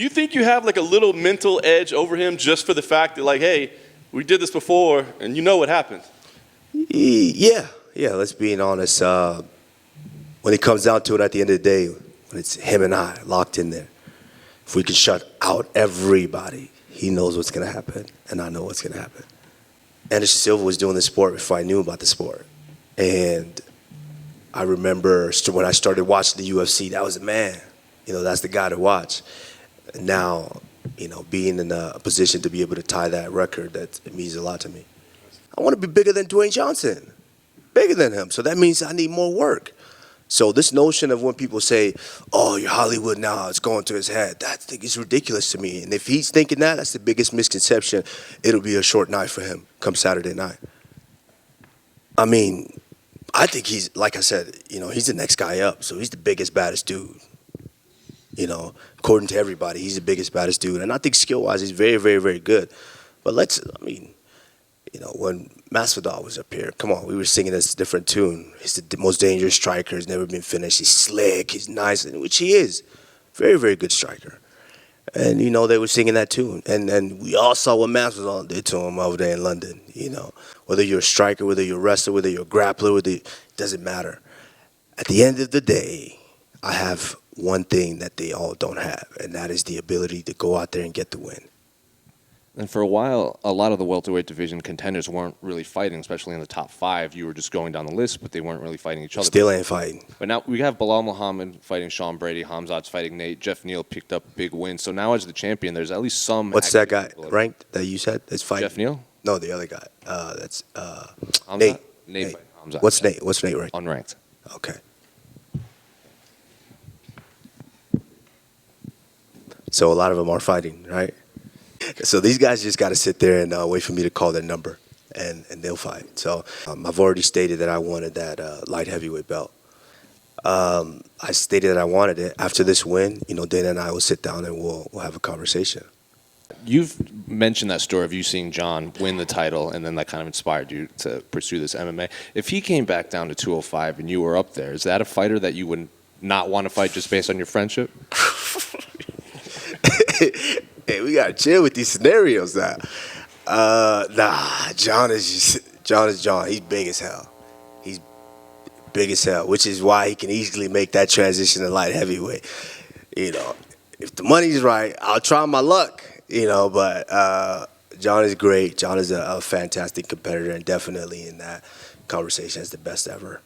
you think you have like a little mental edge over him just for the fact that like, hey, we did this before and you know what happened? Yeah. Let's be honest. When it comes down to it, at the end of the day, when it's him and I locked in there, if we can shut out everybody, he knows what's gonna happen, and I know what's gonna happen. Anderson Silva was doing the sport before I knew about the sport, and I remember when I started watching the UFC, that was the man. That's the guy to watch. And now, being in a position to be able to tie that record, it means a lot to me. I want to be bigger than Dwayne Johnson, bigger than him. So that means I need more work. So this notion of when people say, oh, you're Hollywood now, it's going to his head, that thing is ridiculous to me. And if he's thinking that, that's the biggest misconception. It'll be a short night for him come Saturday night. I mean, I think he's, like I said, he's the next guy up. So he's the biggest, baddest dude. According to everybody, he's the biggest, baddest dude. And I think skill-wise, he's very, very, very good. But when Masvidal was up here, come on, we were singing this different tune. He's the most dangerous striker. He's never been finished. He's slick. He's nice, which he is. Very, very good striker. And, they were singing that tune. And we all saw what Masvidal did to him over there in London. Whether you're a striker, whether you're a wrestler, whether you're a grappler, it doesn't matter. At the end of the day, I have one thing that they all don't have, and that is the ability to go out there and get the win. And for a while, a lot of the welterweight division contenders weren't really fighting, especially in the top 5. You were just going down the list, but they weren't really fighting each other. Still ain't fighting. But now we have Bilal Muhammad fighting Sean Brady, Hamzat's fighting Nate, Jeff Neal picked up big wins. So now as the champion, there's at least some... What's that guy ranked that you said that's fighting? Jeff Neal? No, the other guy. That's Nate. Nate. Fighting Hamzat. What's Nate? What's Nate ranked? Unranked. Okay. So a lot of them are fighting, right? So these guys just got to sit there and wait for me to call their number, and they'll fight. So I've already stated that I wanted that light heavyweight belt. I stated that I wanted it. After this win, Dana and I will sit down and we'll have a conversation. You've mentioned that story of you seeing John win the title, and then that kind of inspired you to pursue this MMA. If he came back down to 205 and you were up there, is that a fighter that you would not want to fight just based on your friendship? Hey, we gotta chill with these scenarios now. John is John. He's big as hell. He's big as hell, which is why he can easily make that transition to light heavyweight. If the money's right, I'll try my luck. But John is great. John is a fantastic competitor, and definitely in that conversation is the best ever.